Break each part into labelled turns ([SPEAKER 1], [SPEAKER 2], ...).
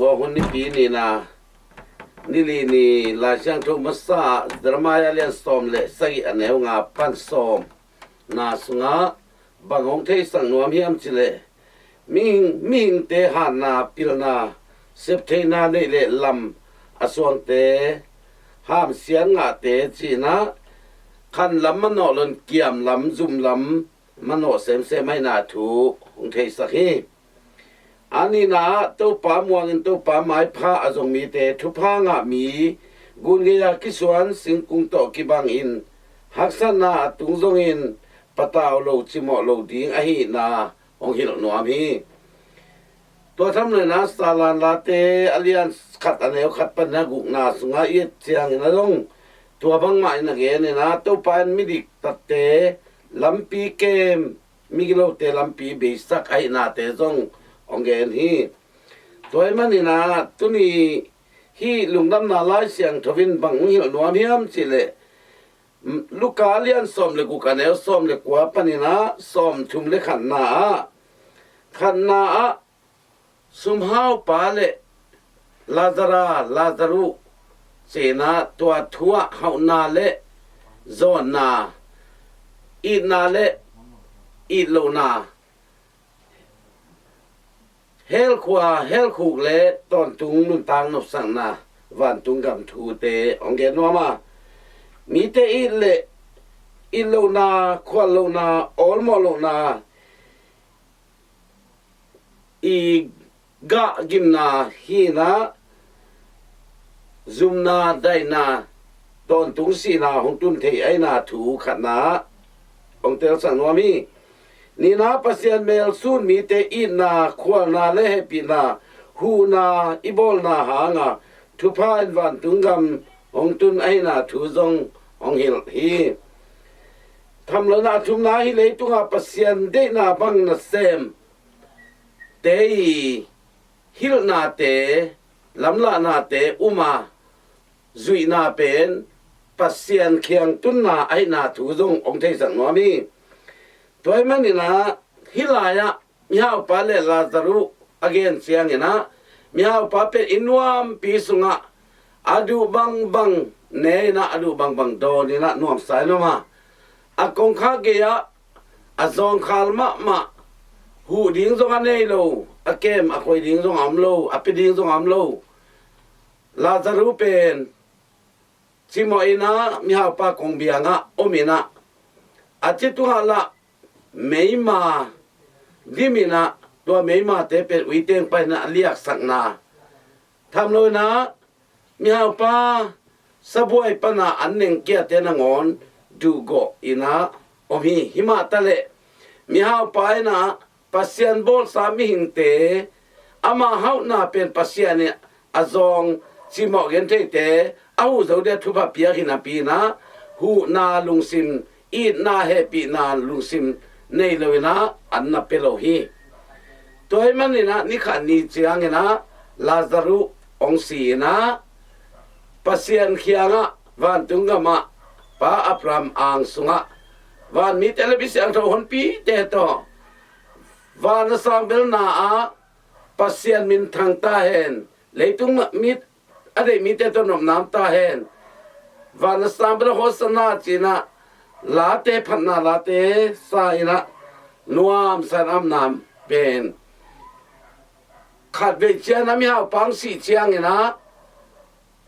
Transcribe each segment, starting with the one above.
[SPEAKER 1] ว่าคนนี้ปีนี่นะนี่ลีนี่ลาช่างทุมาซาดรามาเลียนสอมเลสักอันเนวงาปันสอมนาสุงาบางองเทสังนวมเฮียมจิเลมิงเตหานาปิลนาเซปเทนาเนเลลำอสวงเตห้ามเสียงงาเตจีนะคันลำมันโนลนเกียมลำจุมลำมันโนเซมไม่นาถูองเทสักฮีอันนี้นะตัวป่ามวงตัวป่าไม้พระอจงมีเตทุพางะมีกุนเกียกิสวนสิงกุงโตกิบังอินหักษนาตุงจงอินปะตาวโลจิมอโลดิงอหินาองหิลนวามีตัวทำเลยนะสาลานลาเตอเลียนขัดอันเนวขัดปัญหากุกนาสุงาเอียดเสียงนะลงตัวบังไม้นะเกเนี่ยนะตัวป่านมิดิกตัดเตลำปีเกมมิกิโลเตลำปีเบสักไอนาเตจงองเกนฮีตัวมันนี่นะตัวนี้ฮีลุงดำนาลายเสียงทวินบังหิลนวามีมสิเลลูกกาเลียนส้มเลยกูกันเอวส้มเลยกว่าปนินะส้มชุมเลยขันนาสุมหาวปาเลลาซารุเสนาตัวทัวเฮานาเลโซนาอีนาเลอีโลนาเฮลคูเลตอนตุงนุนตางนบสังนาวันตุงกำทูเตองเกนวามามีเตอิโลนาควาโลนาออลมอโลนาอีกะกิมนาฮีนาซุมนาไดนาตอนตุงสีนาของตุนเทไอนาถูขัดนาองเตลสังนวามีนี่นาปัสยันเมลซูนมีเตอินาควานาเลเฮปินาฮูนาอิบอลนาหางาทุพานวันตุงกำองตุนไอนาถูจงองฮิลฮีทำแล้วนาทุมนาฮิเลยตุงาปัสยันเดนาบังนาเซมเตฮิลนาเตลำละนาเตอุมาจุยนาเป็นปัสยันเคียงตุนนาไอนาถูจงองเทสังนวามีตัวมันนี่นะฮิลายะมีเอาปาเลลาซารุอเกนเสียงนี่นะมีเอาปาเป็นอินวามปีสุงะอดูบังเนนะอดูบังโดนี่นะนวมสายนมาอากงคาเกียอซองคาลมะหูดิงซงอันเนโลอเกมอคอยดิงซงอัมโลอปิดิงซงอัมโลลาซารุเป็นซิโมอินะมีเอาปาคงเบียงะโอมินะอาจิตุฮาละเมยมาดิมินะตัวเมยมาเตเป็นวิเตงไปนะเรียกสักนาทำเลยนะมีเอาป้าสบวยปนาอันหนึ่งเกียเตนงอนดูโกอินะอมฮีหิมาตะเลมีเอาป้านะปัสยันบอลสามีหิงเตอามาเฮานาเป็นปัสยันเนี่ยอาซองซิมอกเห็นเตเอาเจ้าเดทุบเปียหินาปีนะหูนาลุงซิมอีนาเฮปีนาลุงซิมในเลยนะอันนับเปโลฮีตัวมันนี่นะนี่ขันนี่เจียงนะลาซารุองสีนะปัสยันเขียงะวันตุงกะมะปาอับรามอ่างสุงะวันมีเทเลวิชันทอนปีเตโตวันสังเบลนาอาปัสยันมินทางตาเห็นเลยตุงมีอะไรมีเตโตนมน้ำตาเห็นวันสังเบลโฮสนาจีนะลาเตพันนาลาเตสายนะนวมสนามนามเป็นขัดเวเชียนามีหาปังสีเชียงนะ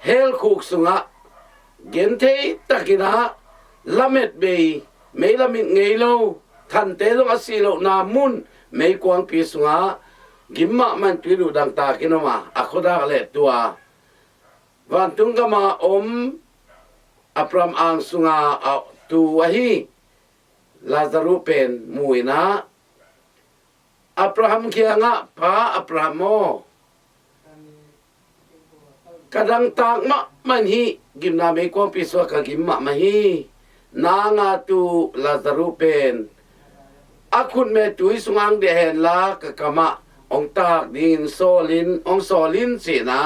[SPEAKER 1] เฮลคุกสุงะเกนเทตะกินะลาเม็ดเบยไม่ลามิดเงยโลทันเตลงอสีโลนามุนไม่กวางปีสุงะกิมมะมันตุลุดังตากินมาอโคดาเลตัววันตุงกมาอมอัปรามอังสุงะตัวฮีลาซารุเป็นมวยนะอับราฮัมเคียงะพาอับราฮัมโมกระดังตากมะมันฮีกิมนาเมกวงปิสวะกะกิมมะมะฮีนางาตูลาซารุเป็นอาคุณเมตุยสุงังเดเห็นลากะกะมะองตากดินโซลินองโซลินสินะ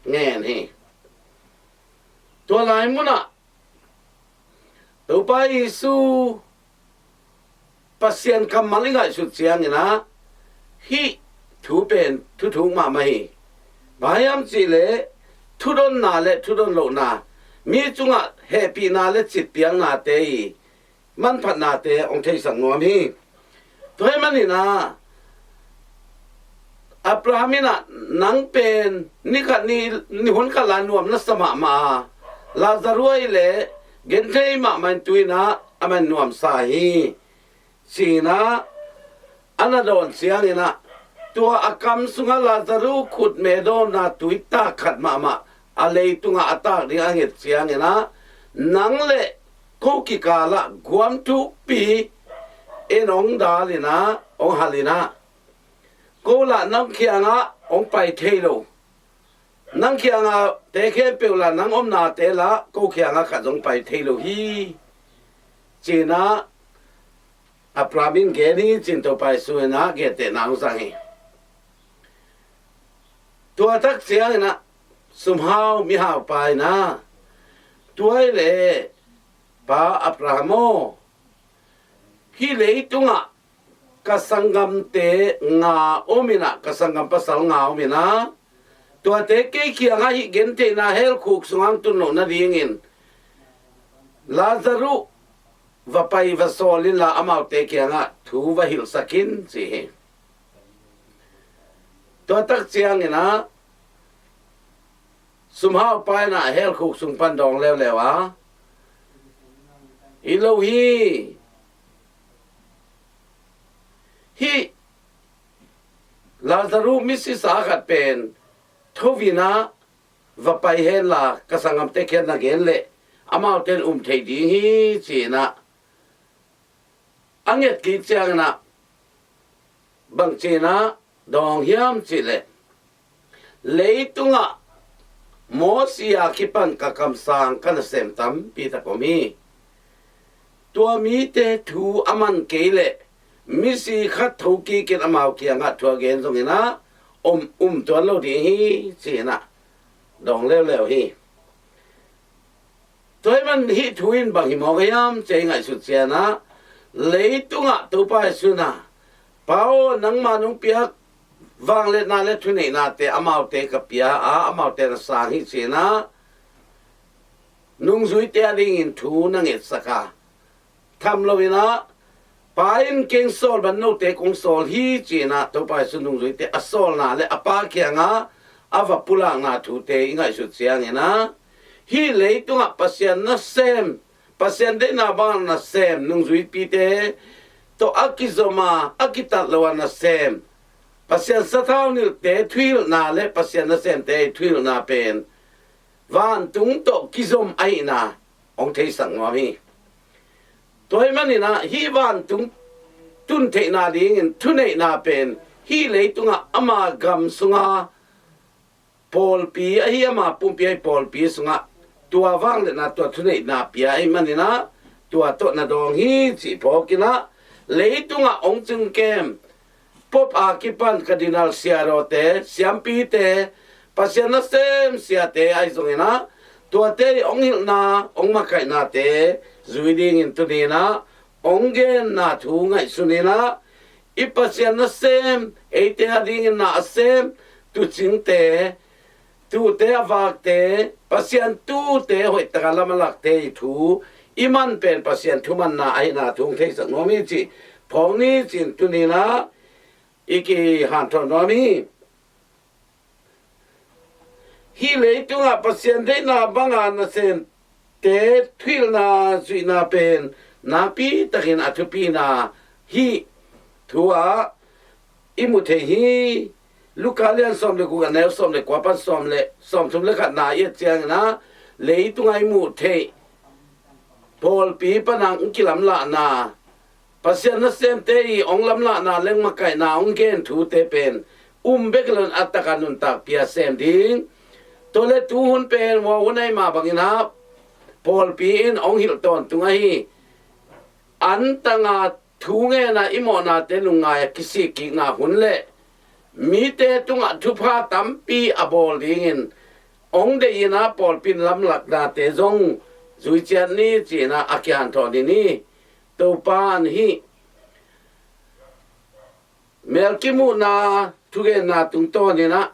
[SPEAKER 1] แง่นฮีตัวลายมุนะตัวไปสู่ปัสยันคำมันลิงไงสุดเสียงนะฮีถูเป็นทุมาไม่ บายามจีเลทุรนนาเลทุรนโลนามีจุงะแฮปปี้นาเลจิตเปียงนาเตยมันพันนาเตองเทสังนวมีตัวให้มันนี่นะอับราฮัมินะนังเป็นนี่กันนี่หุ่นกันลานวมนัสมามาลาซารุไอเลเกนเทมามันตุยนะอามันนวมสาฮีสีนะอันนั้นโดนเสียนี่นะตัวอากรรมสุงลาซารุขุดเมโดนาตุยตาขัดมาอะไรตุงอาตากนี่อังเกตเสียนี่นะนังเลกูกิกาละความทุกปีเอ็นองดาลินะองฮาลินะกูละนังเขียงะองไปเทโลนังเขียงะเตะเข้เปลละนังอมนาเตละกูเขียงะขัดองไปเทโลฮีจีนะอับรามินเกนี่จินตัวไปสุวนะเกเตนางสังฮีตัวทักเสียงนะสุมฮาวมีฮาวไปนะตัวเลปาอับราฮัมฮีเลตุงะkasanggam te nga omina kasanggam pasal nga omina tua te ke kia nga hi gente na hel khuk sungang tuno na dingin Lazaru vapai vasolin la amau te kia nga thu va hil sakin si he tua tak chiang ina sumhau pai na hel khuk sung pandong lew lewa ilo hi Lazaru misi sakat pen thovina vapai hen la kasangam te khen na gen le amau ten thei di hi china anget ki chang na bang china dong hiam chi le leitunga mosia kipan kakam sang kan sem tam pi ta komi tua mi te thu aman ke le misi khat thoki ken amau kia nga thua gen zong ina tuan lo di hi china dong lew hi toy man hi thuin bang hi mo yam che ngai su chiana leitunga to pa suna pao nang ma nung piak wang le na le thune na te amau te ka pia amau te na sang hi china nung zui te ding in thu na nge saka tham lo ina pain king sol ban no te kong sol hi china to pa sunung zui te asol na le apa kya nga ava pula nga thu te ingai su chiang ina hi leitunga pasien na sem pasien de na bang na sem nung zui pi te to akizoma akitat lo na sem pasien sathau ni te thwil na le pasien na sem te thwil na pen van tung to kizom ai na ong thei sang wa mi toy manina hi van tung tun the na ding in thune na pen hi leitunga ama gam sunga pol pi hi ama pum pi pol pi sunga tua wang le na tua thune na pi ai manina tua to na dong hi chi pokina leitunga ong chung kem pop akipan cardinal siarote siampi te pasiana sem siate ai zongena tua te ong hil na ong makai na te zuiding in tunina ongen na thu ngai sunina ipasian na sem eite ading na sem tu ching te tu te avak te pasian tu te hoi tagala malak te thu iman pen pasian thuman na ai na thung thei sang nomi chi phong ni chin tunina iki han thon nomi hi le tunga pasian de na banga na sem te thwil na zui na pen na pi takin athupi na hi thua imuthe hi lukalian som le ku anel som le kwapan som le khat na ye chiang na le tungai mu the pol pi panang kilam la na pasian na sem te ong lam la na leng ma kai na ong gen thu te pen beklon atakanun tak pia sem ding tole tu hun pen wa unai ma bangina Paul Pin ong Hilton tungai antanga thunge na imona te lunga kisi ki na hunle mi te tunga thupa tampi abol dingin ong de ina Paul Pin lam lak na te zong zui chian ni china akyan thoni ni to pan hi melkimu na thuge na tung to ni na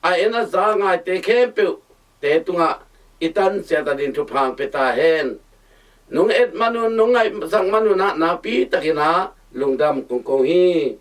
[SPEAKER 1] a ena za ngai te kempe te tunga itan sia ta din thu phang pe ta hen nung et manu nung ngai sang manu na pi takina lungdam kong kong hi